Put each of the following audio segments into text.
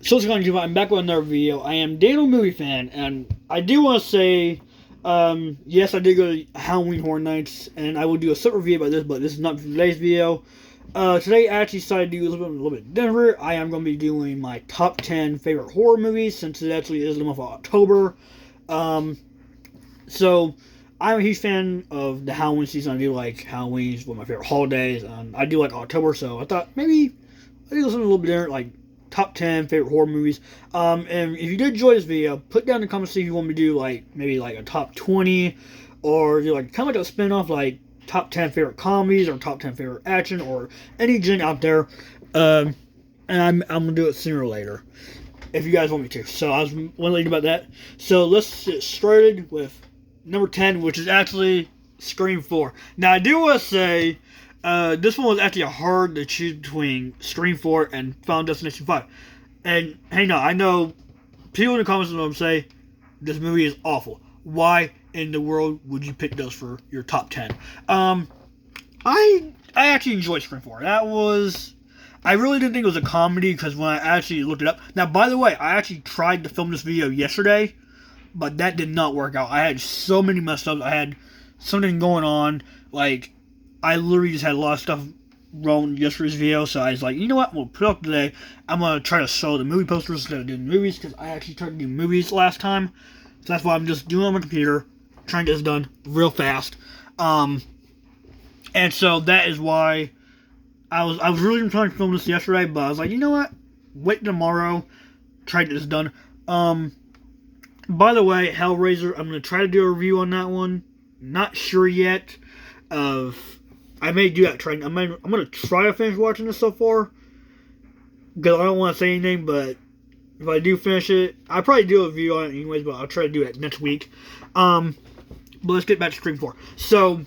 So what's going on, I'm back with another video. I am Daniel Movie Fan, and I do want to say, yes, I did go to Halloween Horror Nights, and I will do a separate video about this, but this is not for today's video. Today I actually decided to do a little bit different. I am going to be doing my top 10 favorite horror movies, since it actually is the month of October. So, I'm a huge fan of the Halloween season. I do like Halloween's one of my favorite holidays, and I do like October, so I thought maybe I'd do something a little bit different, like top 10 favorite horror movies. And if you did enjoy this video, put down in the comments if you want me to do like maybe like a top 20, or do like kind of like a spin-off, like top 10 favorite comedies or top 10 favorite action or any gen out there. And I'm gonna do it sooner or later if you guys want me to. So I was wondering about that. So let's get started with number 10, which is actually Scream 4. Now I do want to say, this one was actually hard to choose between Scream 4 and Final Destination 5. And, hey, no, I know people in the comments will say, this movie is awful. Why in the world would you pick those for your top 10? I actually enjoyed Scream 4. I really didn't think it was a comedy, because when I actually looked it up. Now, by the way, I actually tried to film this video yesterday, but that did not work out. I had so many mess ups. I had something going on, like, I literally just had a lot of stuff wrong yesterday's video, so I was like, you know what, we'll put it up today. I'm going to try to show the movie posters instead of doing movies, because I actually tried to do movies last time. So that's why I'm just doing it on my computer, trying to get this done real fast. And so that is why I was really trying to film this yesterday, but I was like, you know what, wait tomorrow, try to get this done. By the way, Hellraiser, I'm going to try to do a review on that one. Not sure yet. I may do that. I'm going to try to finish watching this so far, because I don't want to say anything, but if I do finish it, I'll probably do a review on it anyways, but I'll try to do it next week. But let's get back to Scream 4. So,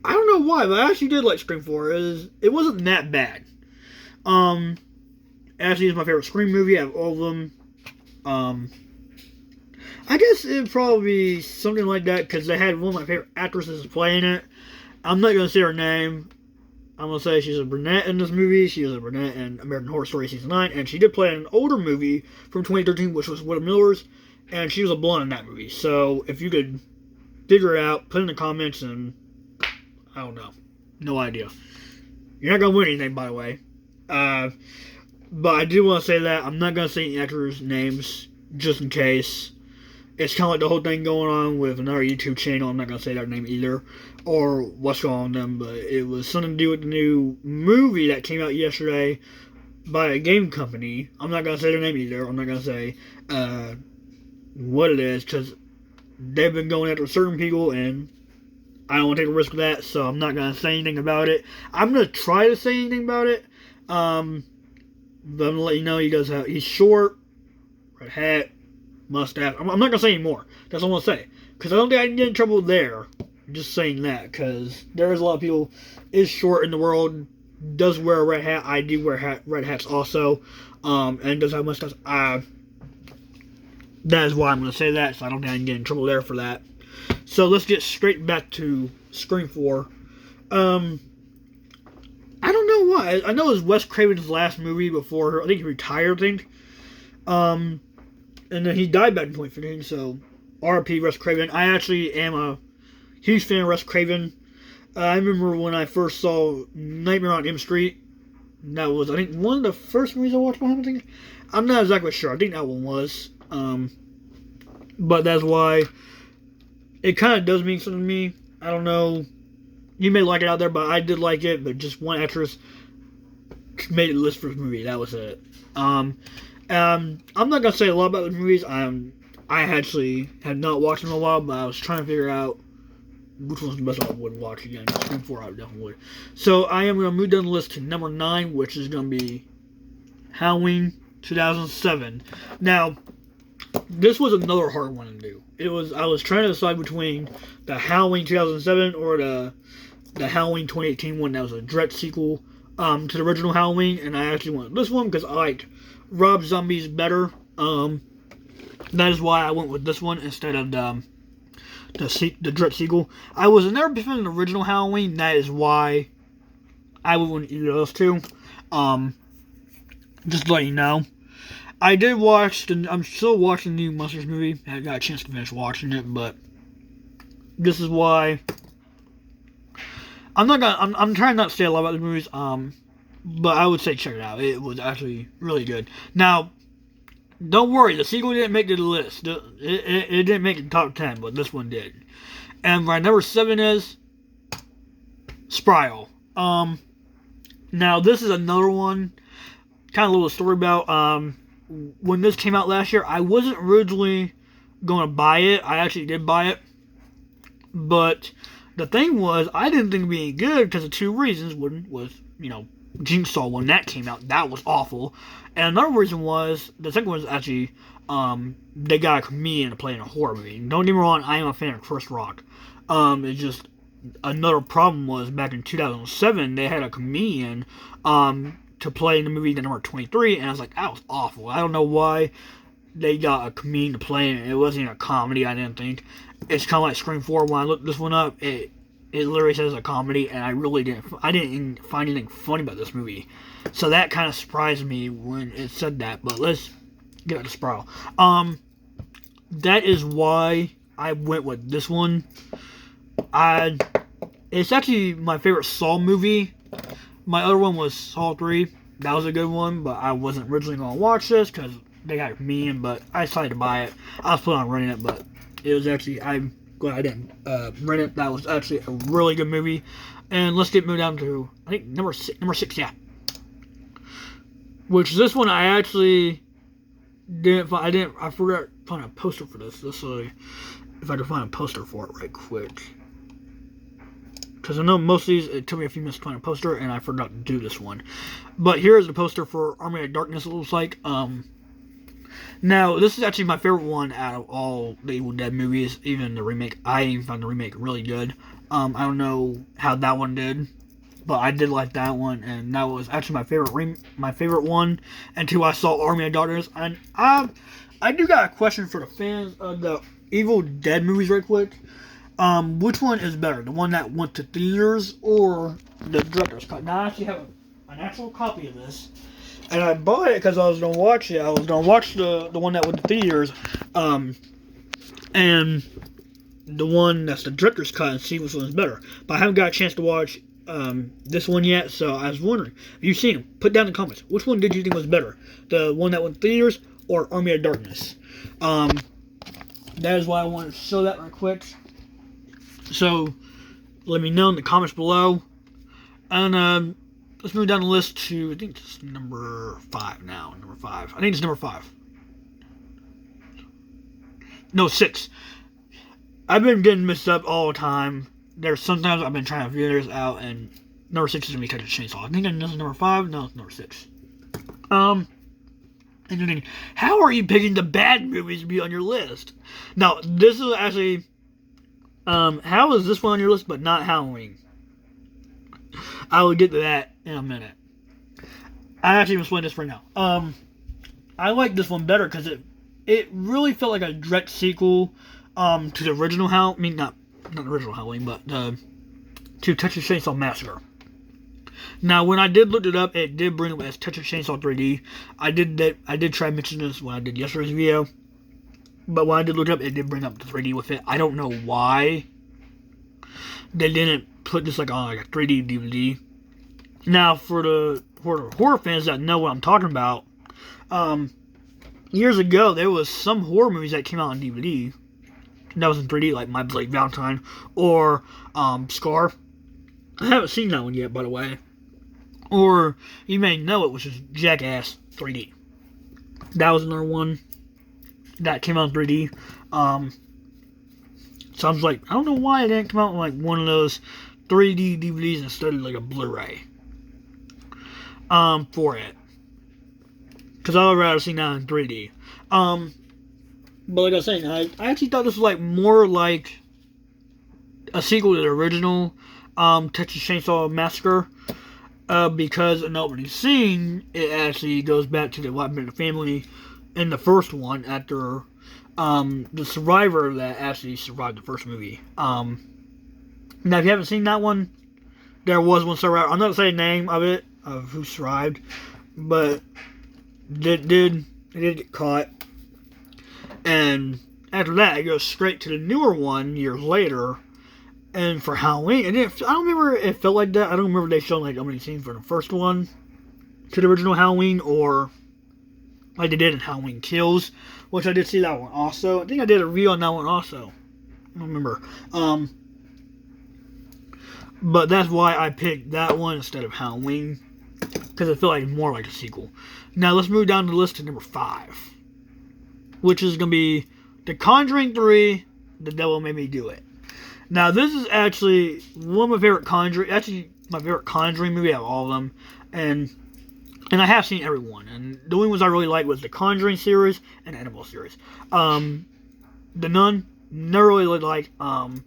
I don't know why, but I actually did like Scream 4. It wasn't that bad. Actually, it's my favorite Scream movie out of all of them. I guess it'd probably be something like that, because they had one of my favorite actresses playing it. I'm not going to say her name. I'm going to say she's a brunette in this movie. She was a brunette in American Horror Story Season 9. And she did play in an older movie from 2013, which was Widow Millers. And she was a blonde in that movie. So, if you could figure it out, put it in the comments, and I don't know. No idea. You're not going to win anything, by the way. But I do want to say that I'm not going to say any actors' names, just in case. It's kind of like the whole thing going on with another YouTube channel. I'm not going to say their name either, or what's going on with them, but it was something to do with the new movie that came out yesterday by a game company. I'm not going to say their name either. I'm not going to say what it is, because they've been going after certain people, and I don't want to take a risk with that, so I'm not going to say anything about it. I'm going to try to say anything about it, but I'm going to let you know he's short, red hat, mustache. I'm not going to say any more. That's all I'm going to say. Because I don't think I can get in trouble there. Just saying that. Because there's a lot of people is short in the world. Does wear a red hat. I do wear red hats also. And does have a mustache. That is why I'm going to say that. So I don't think I can get in trouble there for that. So let's get straight back to Scream 4. I don't know why. I know it was Wes Craven's last movie before. I think he retired, I think. And then he died back in 2015, so R.I.P. Wes Craven. I actually am a huge fan of Wes Craven. I remember when I first saw Nightmare on Elm Street. That was, I think, one of the first movies I watched by him. I'm not exactly sure. I think that one was. But that's why it kind of does mean something to me. I don't know. You may like it out there, but I did like it. But just one actress made it list for this movie. That was it. I'm not going to say a lot about the movies. I actually had not watched them in a while, but I was trying to figure out which one's the best one I would watch again. Scream 4, I definitely would. So I am going to move down the list to number 9, which is going to be Halloween 2007. Now, this was another hard one to do. I was trying to decide between the Halloween 2007 or the Halloween 2018 one that was a direct sequel to the original Halloween, and I actually wanted this one because I liked Rob Zombie's better. That is why I went with this one instead of the direct sequel. I was never a big fan of the original Halloween. That is why I would want either of those two. Just to let you know. I did watch. I'm still watching the new Monsters movie. I got a chance to finish watching it, but this is why I'm not gonna. I'm trying not to say a lot about the movies. But I would say check it out. It was actually really good. Now, don't worry. The sequel didn't make the list. It didn't make the top 10, but this one did. And my number 7 is Spiral. Now this is another one. Kind of a little story about. When this came out last year, I wasn't originally going to buy it. I actually did buy it, but the thing was, I didn't think it'd be any good because of two reasons. One was, Jigsaw when that came out, that was awful. And another reason was, the second one was actually, they got a comedian to play in a horror movie. Don't get me wrong, I am a fan of Chris Rock. It's just, another problem was, back in 2007, they had a comedian, to play in the movie The Number 23, and I was like, that was awful. I don't know why they got a comedian to play in it. It wasn't a comedy, I didn't think. It's kind of like Scream 4. When I looked this one up, it literally says a comedy, and I didn't find anything funny about this movie. So that kind of surprised me when it said that. But let's get out to Spiral. That is why I went with this one. It's actually my favorite Saw movie. My other one was Saw 3. That was a good one, but I wasn't originally going to watch this because they got me in, but I decided to buy it. I was planning on renting it, but it was actually, I'm glad I didn't rent it. That was actually a really good movie. And let's moved down to, I think, number six, yeah. Which this one I actually didn't find, I forgot to find a poster for this. Let's see if I can find a poster for it right quick. Because I know most of these, it took me a few minutes to find a poster, and I forgot to do this one. But here's the poster for Army of Darkness, it looks like. Now, this is actually my favorite one out of all the Evil Dead movies, even the remake. I even found the remake really good. I don't know how that one did, but I did like that one, and that was actually my favorite one until I saw Army of Darkness. And I do got a question for the fans of the Evil Dead movies right quick. Which one is better? The one that went to theaters or the director's cut? Now I actually have an actual copy of this. And I bought it because I was going to watch it. I was going to watch the one that went to theaters. And the one that's the director's cut and see which one is better. But I haven't got a chance to watch this one yet. So I was wondering, if you've seen it, put down in the comments. Which one did you think was better? The one that went to theaters or Army of Darkness? That is why I wanted to show that right quick. So, let me know in the comments below. And, let's move down the list to, I think it's number 5 now. Number 5. I think it's number 5. No, 6. I've been getting mixed up all the time. There's sometimes I've been trying to figure this out, and number 6 is going to be Texas Chainsaw. I think it's number 5. No, it's number 6. And you're thinking, how are you picking the bad movies to be on your list? Now, this is actually... how is this one on your list but not Halloween? I will get to that in a minute. I actually even explain this right now. I like this one better because it really felt like a direct sequel to the original Halloween. I mean, not the original Halloween, but to Texas Chainsaw Massacre. Now, when I did look it up, it did bring up as Texas Chainsaw 3D. I did try to mention this when I did yesterday's video. But when I did look it up, it did bring up the 3D with it. I don't know why they didn't put this on like a 3D DVD. Now, for the horror fans that know what I'm talking about, years ago there was some horror movies that came out on DVD that was in 3D, like My Bloody Valentine or Scar. I haven't seen that one yet, by the way. Or you may know it, which is Jackass 3D. That was another one that came out in 3D. So I was like, I don't know why it didn't come out in like one of those 3D DVDs instead of like a Blu-ray. For it. Because I would rather see that in 3D. But like I was saying, I actually thought this was like more like a sequel to the original Texas Chainsaw Massacre. Because in the opening scene, it actually goes back to the White Bandit family in the first one after the survivor that actually survived the first movie. Now, if you haven't seen that one, there was one survivor. I'm not saying the name of it, of who survived, but it did He did get caught. And after that, it goes straight to the newer one years later. And for Halloween, and I don't remember if it felt like that. I don't remember they showed like how many scenes for the first one to the original Halloween, or like they did in Halloween Kills, which I did see that one also. I think I did a review on that one also. I don't remember. But that's why I picked that one instead of Halloween, because I feel like more like a sequel. Now let's move down the list to number 5, which is going to be The Conjuring 3, The Devil Made Me Do It. Now, this is actually one of my favorite Conjuring movie out of all of them, and I have seen every one. And the only ones I really liked was the Conjuring series and Annabelle series. The Nun, never really liked. And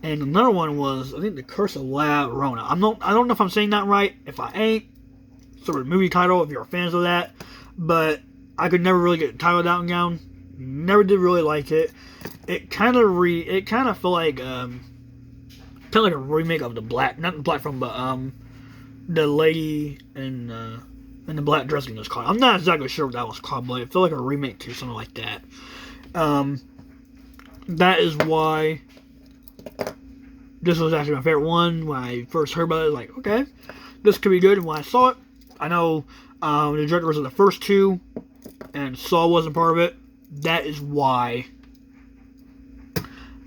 another one was, I think, The Curse of La Llorona. I don't know if I'm saying that right. If I ain't, sort of movie title if you're fans of that, but I could never really get the title down. Never did really like it. It kind of felt like a remake of not the Black Phone, but the lady in the black dressing was called. I'm not exactly sure what that was called, but it felt like a remake to something like that. That is why this was actually my favorite one. When I first heard about it, I was like, okay, this could be good. And when I saw it, I know the directors of the first two, and Saw wasn't part of it. That is why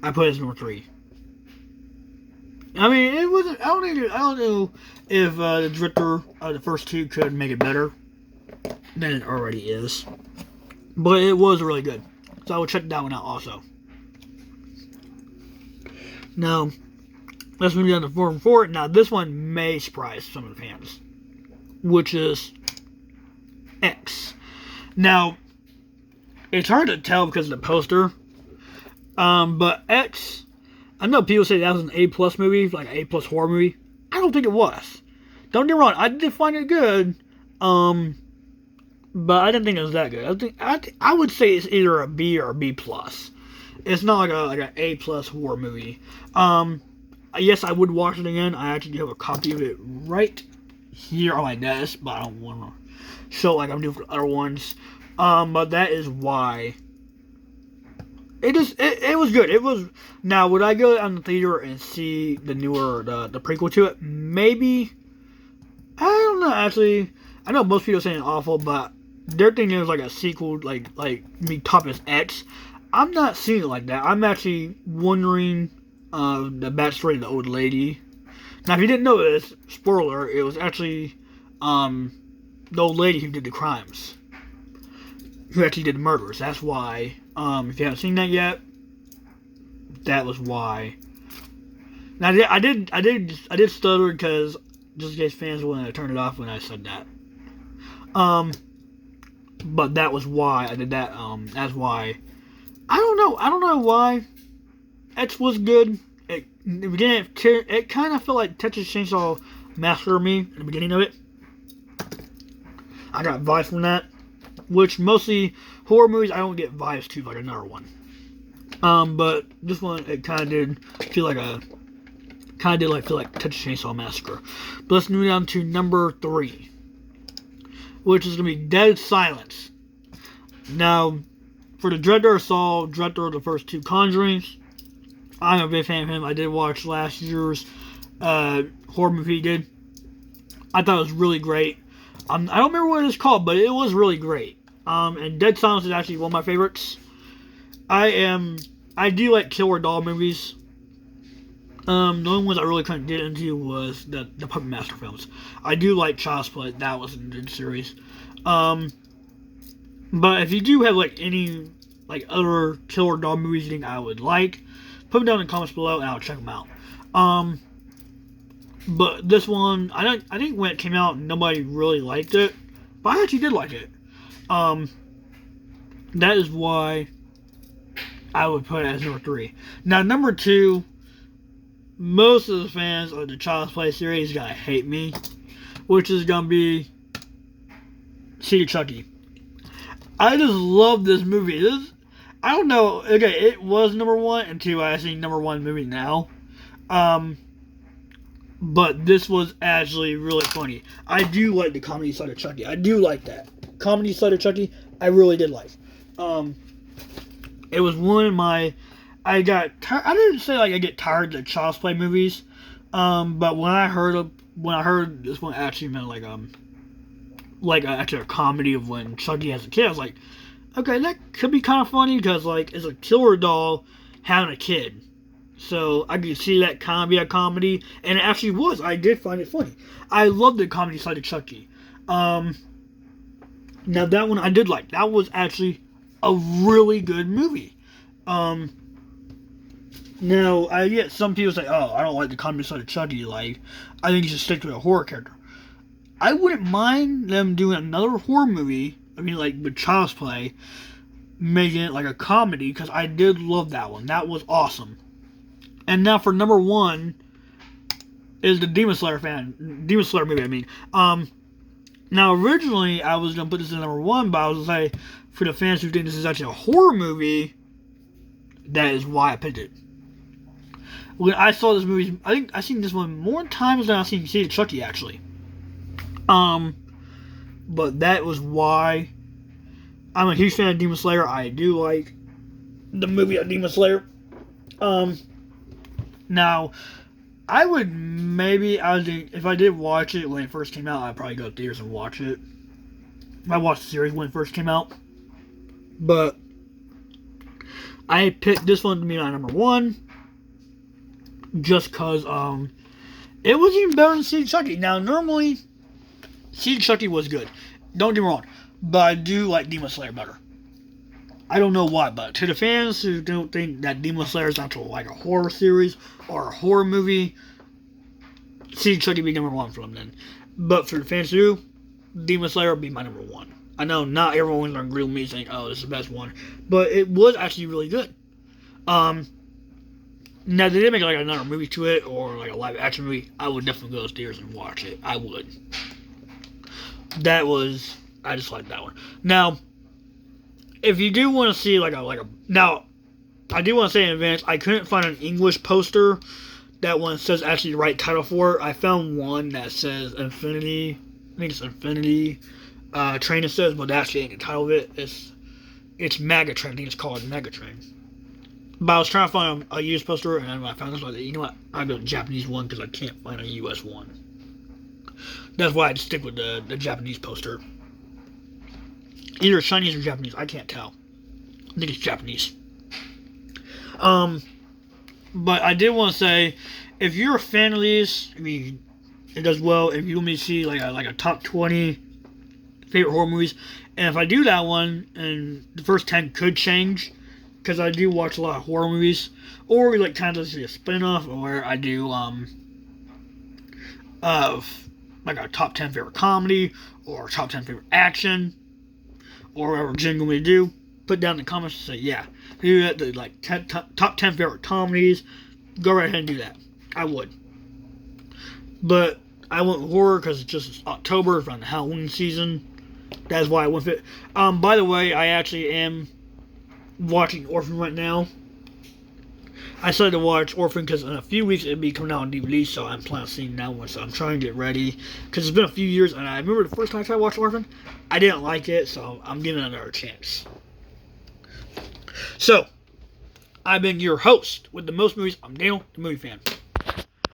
I put it as number 3. I mean, it wasn't. I don't know if the director of the first two could make it better than it already is, but it was really good. So I would check that one out also. Now, let's move down to 4 and 4. Now, this one may surprise some of the fans, which is X. Now, it's hard to tell because of the poster, but X, I know people say that was an A+ movie, like an A+ horror movie. I don't think it was. Don't get me wrong, I did find it good, but I didn't think it was that good. I would say it's either a B or a B+. It's not like an A+ horror movie. Yes, I would watch it again. I actually do have a copy of it right here on my desk, but I don't want to show it like I'm doing for other ones. But that is why it was good. It was. Now, would I go on the theater and see the newer the prequel to it? Maybe. I don't know. Actually, I know most people are saying it's awful, but they're thinking it was like a sequel, like me top as X. I'm not seeing it like that. I'm actually wondering the backstory of the old lady. Now, if you didn't know this, spoiler, it was actually the old lady who did the crimes, who actually did the murders. That's why. If you haven't seen that yet, that was why. Now, I did stutter because just in case fans wanted to turn it off when I said that. But that was why I did that. That's why. I don't know why. X was good. In the beginning, it kind of felt like Texas Chainsaw Massacre me in the beginning of it. I got vibes from that. Which mostly horror movies I don't get vibes to like another one. But this one it kind of did feel like Texas Chainsaw Massacre. But let's move down to number 3, which is gonna be Dead Silence. Now, for the director of Saw, director of the first 2 Conjurings, I'm a big fan of him. I did watch last year's horror movie he did. I thought it was really great. I don't remember what it was called, but it was really great. And Dead Silence is actually one of my favorites. I do like killer doll movies. The only ones I really couldn't get into was the Puppet Master films. I do like Child's Play. That was a good series. But if you do have like any like other killer doll movies you think I would like, put them down in the comments below and I'll check them out. But this one, I think when it came out, nobody really liked it. But I actually did like it. That is why I would put it as number 3. Now, number 2, most of the fans of the Child's Play series are gonna hate me, which is gonna be Seed of Chucky. I just love this movie. I don't know. Okay, it was number 1, and 2, I see number 1 movie now. but this was actually really funny. I do like the comedy side of Chucky. I do like that comedy side of Chucky. I really did like. It was one of my. I didn't say like I get tired of the Child's Play movies, but when I heard this one actually meant actually a comedy of when Chucky has a kid, I was like, okay, that could be kind of funny because like it's a killer doll having a kid. So I could see that kind of be a comedy, and it actually was. I did find it funny. I love the comedy side of Chucky. Now that one I did like. That was actually a really good movie. Now I get some people say, "Oh, I don't like the comedy side of Chucky. Like, I think you should stick to a horror character." I wouldn't mind them doing another horror movie. I mean, like with Child's Play, making it like a comedy because I did love that one. That was awesome. And now for number one is the Demon Slayer movie, I mean. Now originally I was going to put this in number one, but I was going to say, for the fans who think this is actually a horror movie, that is why I picked it. When I saw this movie, I think I've seen this one more times than I've seen Chucky, actually. But that was why I'm a huge fan of Demon Slayer. I do like the movie of Demon Slayer. Now, I would if I did watch it when it first came out, I'd probably go to theaters and watch it. I watched the series when it first came out. But I picked this one to be my number one just because it was even better than Seed Chucky. Now, normally, Seed Chucky was good. Don't get me wrong. But I do like Demon Slayer better. I don't know why, but to the fans who don't think that Demon Slayer is actually like a horror series or a horror movie, Seed Chucky be number one for them then. But for the fans who, Demon Slayer would be my number one. I know not everyone's gonna agree with me saying, "Oh, this is the best one," but it was actually really good. Now they did make like another movie to it or like a live action movie. I would definitely go upstairs and watch it. I would. I just like that one. Now, if you do want to see now, I do want to say in advance, I couldn't find an English poster that one says actually the right title for it. I found one that says Infinity. I think it's Infinity Train. It says, but actually ain't the title of it. It's Megatrain. I think it's called Megatrain. But I was trying to find a US poster, and I found this one. You know what? I'll go to the Japanese one because I can't find a US one. That's why I'd stick with the Japanese poster. Either Chinese or Japanese. I can't tell. I think it's Japanese. But I did want to say, if you're a fan of these, I mean, it does well. If you want me to see like a top 20 favorite horror movies, and if I do that one, and the first 10 could change, because I do watch a lot of horror movies, or like kind of see a spin-off, or I do like a top 10 favorite comedy, or top 10 favorite action, or whatever jingle we do, put down in the comments and say, yeah, do that, like top 10 favorite comedies, go right ahead and do that. I would. But I went with horror because it's just October, around the Halloween season. That's why I went with it. By the way, I actually am watching Orphan right now. I decided to watch Orphan because in a few weeks it'll be coming out on DVD, so I'm planning on seeing that one. So I'm trying to get ready because it's been a few years, and I remember the first time I tried to watch Orphan, I didn't like it, so I'm giving it another chance. So, I've been your host with the most movies. I'm Daniel, the movie fan.